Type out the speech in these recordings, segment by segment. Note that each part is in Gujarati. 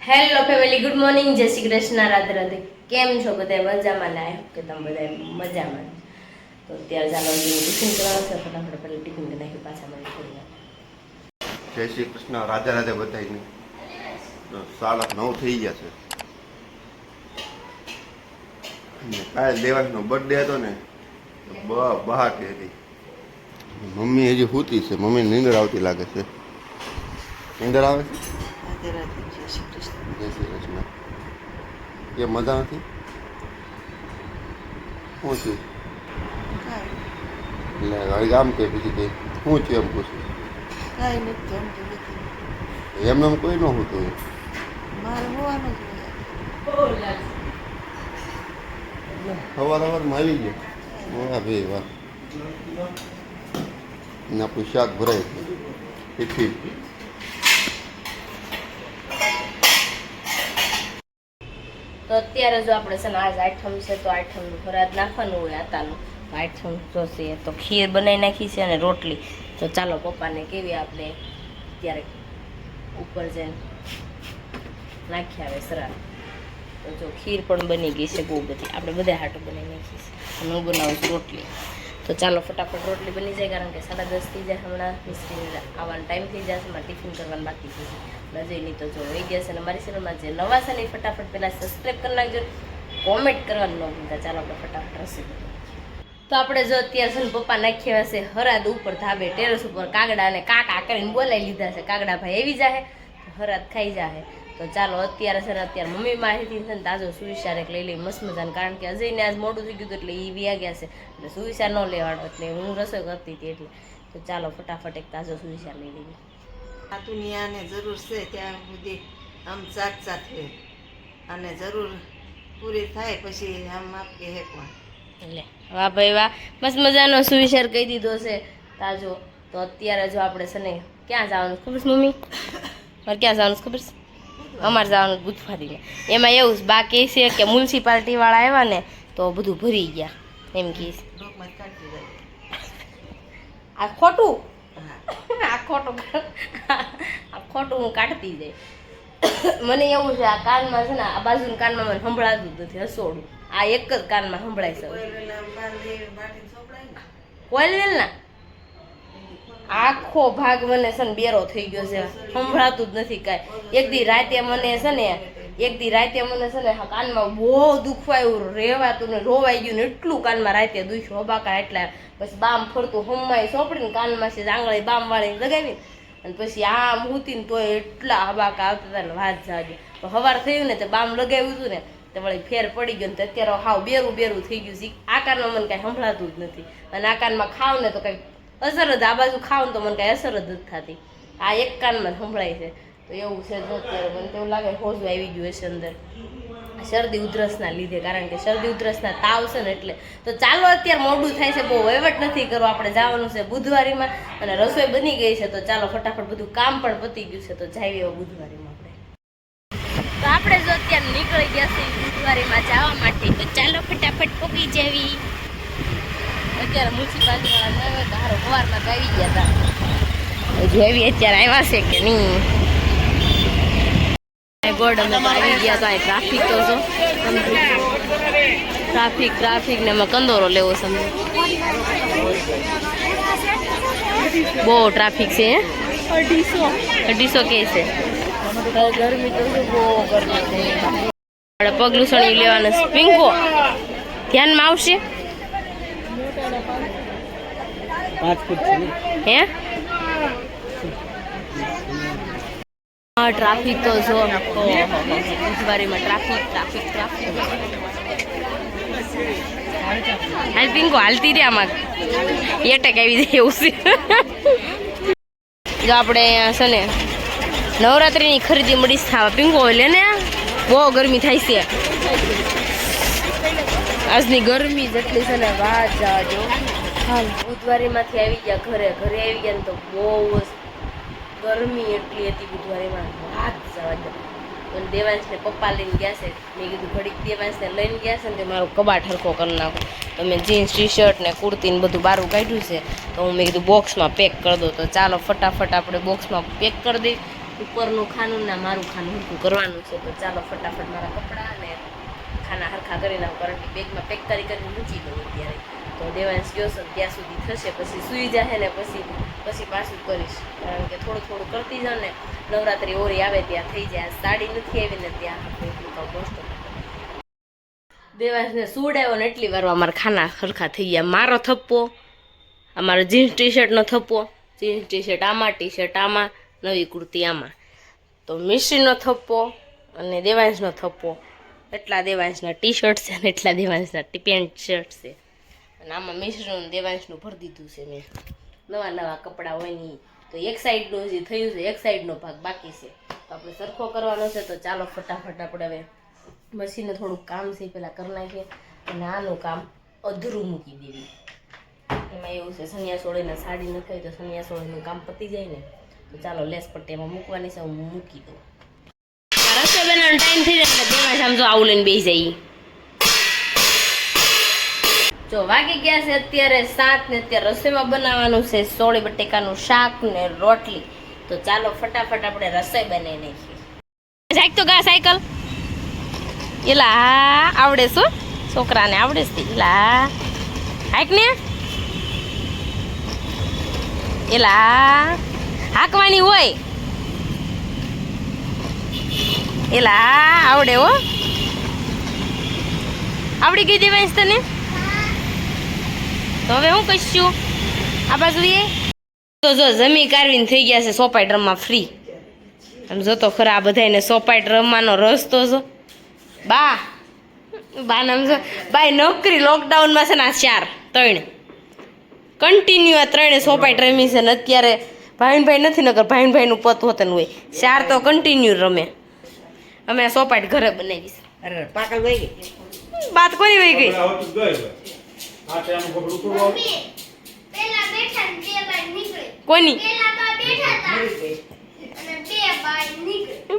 હેલો ફેમિલી, ગુડ મોર્નિંગ, જય શ્રી કૃષ્ણ, રાધે રાધે. કેમ છો બધા? મજામાં? ને કે તમે બધા મજામાં? તો અત્યારે ચાલો ટિફિન કરવાનું છે, ફટાફટ પહેલાં ટિફિન કરી નાખી, પાછા મળી થોડી વાર. જય શ્રી કૃષ્ણ, રાધે રાધે બધાને. 9:30 થઈ ગયા છે. કાલે દેવાંશનો બર્થડે હતો ને, બહાટી હતી. મમ્મી હજી સૂતી છે. મમ્મી નીંદર આવતી લાગે છે. નીંદર આવે છે? જય શ્રી કૃષ્ણ. એ મજા નથી? શું થયું? એટલે ગાડી આમ કે બીજી કઈ શું છે એમ પૂછું? એમને એમ કોઈ ન હોતું. સવારમાં આવી ગયો. વાહ ભાઈ વાહ. ને આપણું શાક ભરાય ટિફિન. તો અત્યારે જો આપણે છે ને આજ આઠમ છે, તો આઠમનું ફરાદ નાખવાનું હોય આતાનું. આઠમ જોશે તો ખીર બનાવી નાખી છે અને રોટલી. તો ચાલો પપ્પાને કેવી આપણે અત્યારે ઉપર જઈને નાખી આવે સરાદ. તો જો ખીર પણ બની ગઈ છે બહુ બધી, આપણે બધા હાટું બનાવી નાખી છે. અને હું બનાવું છું રોટલી. તો ચાલો ફટાફટ રોટલી બની જાય, કારણ કે 10:30 થઈ જાય. હમણાં મિસ્ત્રીને આવવાનો ટાઈમ થઈ જશે, મારે ટિફિન કરવાનું બાકી છે. નજરની તો જો વહી ગયા છે. અને મારી ચેનલમાં જે નવા છે ને ફટાફટ પહેલાં સબસ્ક્રાઈબ કરી નાખજો, કોમેન્ટ કરવાનું ન ભૂલતા. ચાલો આપણે ફટાફટ રસોઈ. તો આપણે જો અત્યારે છે ને પપ્પા નાખ્યા હશે હરાદ ઉપર ધાબે ટેરેસ ઉપર. કાગડા અને કાકા કરીને બોલાવી લીધા છે. કાગડા ભાઈ આવી જાય હરાદ ખાઈ જાય. તો ચાલો અત્યારે છે ને અત્યારે મમ્મી માહિતી છે ને તાજો સુવિચાર એક લઈ લઈ મસ્ત મજાને, કારણ કે અજયને આજ મોડું થઈ ગયું હતું એટલે એ વ્યા ગયા છે, એટલે સુવિચાર ન લેવાડો, એટલે હું રસોઈ કરતી હતી એટલે. તો ચાલો ફટાફટ એક તાજો સુવિચાર લઈ લઈએ. આ દુનિયાને જરૂર છે ત્યાં સુધી આમ સાથ સાથે, અને જરૂર પૂરી થાય પછી આમ આપકે હે કોણ. એટલે વાહ ભાઈ વાહ, મસ્ત મજાનો સુવિચાર કહી દીધો છે તાજો. તો અત્યારે જો આપણે છે ને ક્યાં જવાનું ખબર છે મમ્મી? મારે ક્યાં જવાનું ખબર છે? અમારે જવાનું બુધવારીને. એમાં એવું બાકી છે કે મ્યુનિસિપાલિટી વાળા આવ્યા ને તો બધું ભરી ગયા એમ કહીશ. આ ખોટું હું કાઢતી જાય. મને એવું છે આ કાનમાં છે ને આ બાજુના કાનમાં મને સંભળાતું જ નથી હસોડું. આ એક જ કાનમાં સંભળાય છે. કોયલવેલ ના આખો ભાગ મને છે ને બેરો થઈ ગયો છે, સંભળાતું જ નથી કાંઈ. એક દી રાતે મને છે ને કાનમાં બહુ દુખવાયું, રહેવાતું ને રોવાઈ ગયું ને એટલું કાનમાં રાતે દુખ્યું હબાકા એટલા. પછી બામ ફરતું હમવાય સોંપડીને કાનમાં છે આંગળી બામ વાળીને લગાવી, અને પછી આમ ઉતીને તોય એટલા હબાકા આવતા હતા ને વાત જાજો. તો સવાર થયું ને તો બામ લગાવ્યું હતું ને તો વળી ફેર પડી ગયો ને તો અત્યારે હાવ બેરું થઈ ગયું છે. આ કાનમાં મને કાંઈ સંભળાતું જ નથી, અને આ કાનમાં ખાવ ને તો કાંઈ અસર જ, આ બાજુ ખાવ ને તો મને કાંઈ અસર જ નથી થતી. આ એક કાનમાં સંભળાય છે. તો એવું છે જો અત્યારે મને તો એવું લાગે હોજું આવી ગયું હશે અંદર શરદી ઉધરસના લીધે, કારણ કે શરદી ઉધરસના તાવ છે ને એટલે. તો ચાલો અત્યારે મોડું થાય છે, બહુ વહીવટ નથી કરવો, આપણે જવાનું છે બુધવારીમાં અને રસોઈ બની ગઈ છે. તો ચાલો ફટાફટ બધું કામ પણ પતી ગયું છે. તો જઈએ હવે બુધવારીમાં આપણે. તો આપણે જો અત્યારે નીકળી ગયા છીએ બુધવારીમાં જવા માટે. તો ચાલો ફટાફટ પહોંચી જવી. અત્યારે મ્યુનિસિપાલિટી વાળા સવારમાં તો આવી ગયા હતા, હજુ એવી અત્યારે આવ્યા છે કે નહીં. ગોડ અમે તો આવી ગયા તો ટ્રાફિક તો જો ટ્રાફિક ને એમાં કંદોરો લેવો સમજો. બહુ ટ્રાફિક છે. 250 કે છે. ગરમી તો બહુ ગરમી છે. આપણે પગલું સણી લેવાનું પિંકો ધ્યાનમાં આવશે. 5 ફૂટ છે હે ટ્રાફિક તો જો બુધવારીમાં ટ્રાફિક. હાલ પિંકો હાલતી રે, આમાં એટેક આવી જાય એવું છે. જો આપણે અહીંયા છે ને નવરાત્રિની ખરીદી મળી થવા. પિંકો લે ને, બહુ ગરમી થાય છે આજની ગરમી જેટલી છે ને વાત જાજો. હાલ બુધવારીમાંથી આવી ગયા ઘરે આવી ગયા ને તો બહુ ગરમી એટલી હતી બુધવારીમાં વાત જવા દો. અને દેવાંશને પપ્પા લઈને ગયા છે. મેં કીધું ઘડીક દેવાંશને લઈને ગયા છે ને તે મારો કબાટ હરખો કરી નાખો. તો મેં જીન્સ ટી શર્ટ ને કુર્તી ને બધું બહાર કાઢ્યું છે. તો હું મેં કીધું બોક્સમાં પેક કરી દો. તો ચાલો ફટાફટ આપણે બોક્સમાં પેક કરી દઈ. ઉપરનું ખાનું ને મારું ખાનું હરખું કરવાનું છે. તો ચાલો ફટાફટ મારા કપડાં અને ખાના હરખા કરી નાખું, કારણ કે બેગમાં પેક કરીને મૂકી દઉં અત્યારે. તો દેવાંશ ગયો છે ત્યાં સુધી થશે, પછી સૂઈ જશે ને પછી પાછું કરીશ, કારણ કે થોડું થોડું કરતી જાઉં ને નવરાત્રી ઓરી આવે ત્યાં થઈ જાય. સાડી નથી આવી ને ત્યાં આપણે એટલું કામ મોસ્ટ દેવાંશને સુવડાવ્યો ને એટલી વારમાં અમારા ખાના હરખા થઈ ગયા. મારો થપ્પો, અમારો જીન્સ ટી શર્ટનો થપ્પો, જીન્સ ટી શર્ટ આમાં, ટી શર્ટ આમાં, નવી કુર્તી આમાં. તો મિશ્રીનો થપ્પો અને દેવાંશનો થપ્પો, એટલા દેવાંશના ટી શર્ટ છે અને એટલા દેવાંશના પેન્ટ શર્ટ છે. અને આમાં મિશ્રીનું દેવાંશનું ભરી દીધું છે મેં. નવા નવા કપડાં હોય નહીં તો એક સાઈડનું જે થયું છે, એક સાઈડનો ભાગ બાકી છે, તો આપણે સરખો કરવાનો છે. તો ચાલો ફટાફટ આપણે હવે મશીને થોડુંક કામ છે પહેલાં કરી નાખીએ અને આનું કામ અધૂરું મૂકી દેવી. એમાં એવું છે સનિયા સોળીને સાડી ન થાય તો સનિયા સોળીનું કામ પતી જાય ને, તો ચાલો લેસ પટ્ટીમાં મૂકવાની છે, હું મૂકી દઉં. રસોઈ બનાવવાનો ટાઈમ થઈ જાય એટલે દેવાંશ આમ જો આવું લઈને બેસી જાય. જો વાગી ગયા છે અત્યારે 7 ને અત્યારે રસોઈમાં બનાવવાનું છે સોળી બટેકાનું શાક ને રોટલી. તો ચાલો ફટાફટ આપણે રસોઈ બનાવી નાખીએ. સાઈક તો ગા સાયકલ એલા આવડે શું છોકરાને આવડે છે એલા હાક ને એલા હાકવાની હોય એલા આવડે હો આવડી ગઈ દેવાંશ તને તો હવે હું કહીશું આ બાજુ એ તો જો જમી કારવીને થઈ ગયા છે સોપાઈ ડ્રમમાં ફ્રી. આમ જો તો ખરા આ બધાને સોપાઈ ડ્રમમાંનો રસ્તો જો બા નામ જો બાય નોકરી લોકડાઉનમાં છે ને આ 3 કન્ટિન્યુ આ 3 સોપાઈ રમી છે ને અત્યારે ભાઈનભાઈ નથી નકર ભાઈનભાઈનું પત હોતન હોય 4 તો કન્ટિન્યુ રમે. અમે આ સોપાઈ ઘરે બનાવી છે. અરે પાકલ વહી ગઈ વાત કોની વહી ગઈ કોની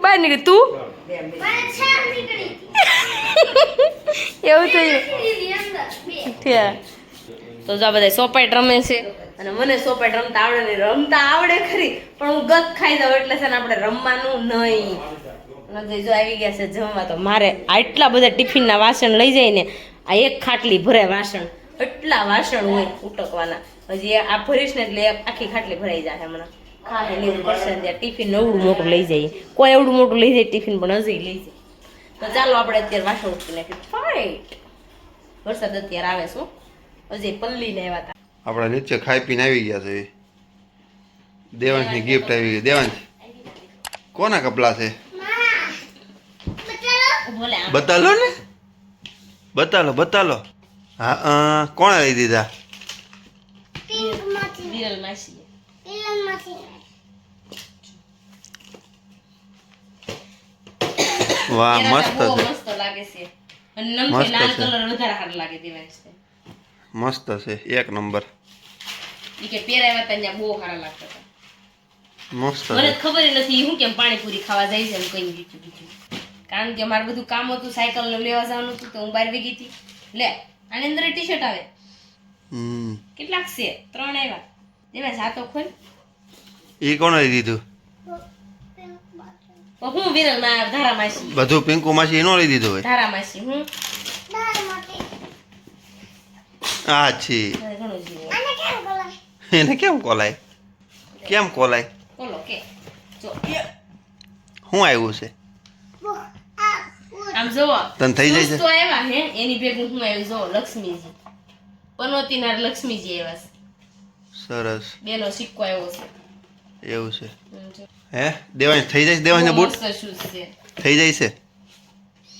બહાર નીકળી તું એવું થયું. તો જો આ બધા સોપાઈટ રમે છે અને મને સોપાઈટ રમતા આવડે નહીં. રમતા આવડે ખરી પણ હું ગત ખાઈ દઉં એટલે છે ને આપણે રમવાનું નહીં. અને જો આવી ગયા છે જમવા, તો મારે આટલા બધા ટિફિનના વાસણ લઈ જઈને આ એક ખાટલી ભરાય વાસણ, એટલા વાસણ હોય ઉટકવાના. હજી આ ભરીશ ને એટલે આખી ખાટલી ભરાઈ જાય હમણાં. ખાને લેવું કરશે ત્યાં ટિફિન એવડું મોટું લઈ જઈએ, કોઈ એવડું મોટું લઈ જાય ટિફિન પણ હજી લઈ જાય. તો ચાલો આપણે અત્યારે વાસણ ઉઠી નાખીએ. ફાઈટ વરસાદ અત્યારે આવે શું હજી પલ્લી ને આવ્યા હતા. આપણે નીચે ખાઈ પીને આવી ગયા છે. દેવાંશની ગિફ્ટ આવી ગઈ. દેવાંશ કોના કપડા છે બતાલો ને, બતાલો. હા કોણે લઈ દીધા? વિરલ માસી. વાહ મસ્ત છે, મસ્ત લાગે છે અને નમથી લાલ કલર વધારે સારો લાગે દેવાંશ. મસ્ત છે, એક નંબર. ઈ કે પહેરાવ્યા હતા ત્યાં બહુ સારા લાગતા હતા. મસ્ત મને છે. ખબર નથી હું કેમ પાણીપુરી ખાવા જાય છે એમ કઈ દીધું, કારણ કે મારે બધું કામ હતું, સાયકલ ને લેવા જવાનું હતું તો હું બહાર વી ગઈ હતી. લે આની અંદર ટી શર્ટ આવે કેટલાક છે? 3 આવ્યા. દેવાંશ આ તો ખોલ. એ કોણે લઈ દીધું? તો હું વિરલ માં ધારા માસી. બધું પિંકુ માસી નો લઈ દીધું હોય. ધારા માસી હું આ છી ઘણું જીવો. એને કેમ કોલાય? બોલો કે જો શું આવ્યું છે? આમ જોવો તને થઈ જાય છે? તો આવ્યા હે એની ભેગું હું આવ્યું જો લક્ષ્મીજી, પનોતીના લક્ષ્મીજી આવ્યા છે. સરસ, બેનો સિક્કો આવ્યો છે. એવું છે જો. હે? દેવાંશ થઈ જાય છે? દેવાંશને બૂટ મસ્ત shoes છે. થઈ જાય છે?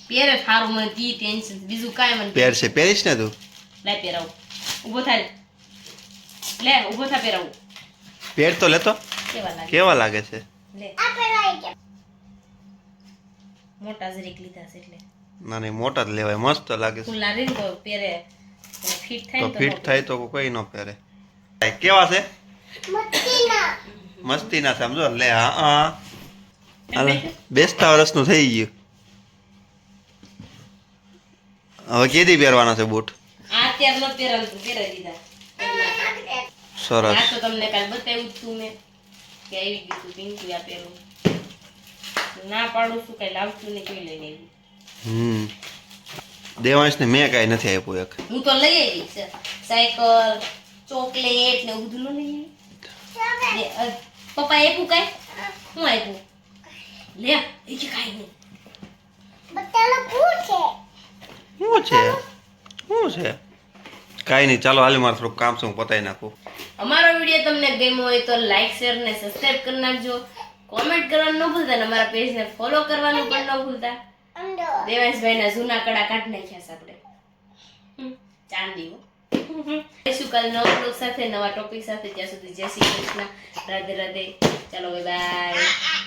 પહેરે થારું મને તી ટેન્શન, બીજું કાંઈ મને પહેરશે? પહેરીશ ને તું? લે પહેરાવું. ઊભો થાય, લે ઊભો થા પહેરાવું. પહેર તો લેતો. કેવા લાગે છે? લે મોટા જરીક લીધા છે એટલે ના નહીં, મોટા જ લેવાય, મસ્ત લાગે છે. ખુલ્લા રીન તો પહેરે ફિટ થાય તો ને ફિટ થાય તો કોઈ ન પહેરે. કેવા છે? મસ્તીના સમજો. લે હા હાલે, બેસતા વર્ષનું થઈ ગયું. હવે કેદી પહેરવાના છે બૂટ? આ અત્યારે ન પહેરાવું, પહેરાવી દીધા. સરસ. આ તો તમને કાલ બતાવ્યું તું મેં કે આવી ગયું તું પિંકી આ પહેરું. ના પાડું છું કઈ લાવતું નહીં કોઈ લઈને આવી. દેવાંશને મેં કાંઈ નથી આપ્યું એક. હું તો લઈ આવી છે સાયકલ ચોકલેટ ને એવું બધું ન લઈ આવી. પપ્પા આપ્યું કાંઈ હું આપ્યું લે એ કે કાંઈ નહીં. શું છે કાંઈ નહીં, ચાલો હાલે મારે થોડુંક કામ છે હું પતાવી નાખું. અમારો વિડીયો તમને ગમ્યો હોય તો લાઈક શેર ને સબસ્ક્રાઇબ કરી નાખજો. કોમેન્ટ કરવાનું ન ભૂલતા અને અમારા પેજને ફોલો કરવાનું પણ ન ભૂલતા. દેવાંશભાઈના જૂના કડા કાઢી નાખ્યા છે આપણે. ચાંદી હો. શું કાલ નવા બ્લોગ સાથે નવા ટોપિક સાથે, ત્યાં સુધી જય શ્રી કૃષ્ણ, રાધે રાધે. ચાલો બાય બાય.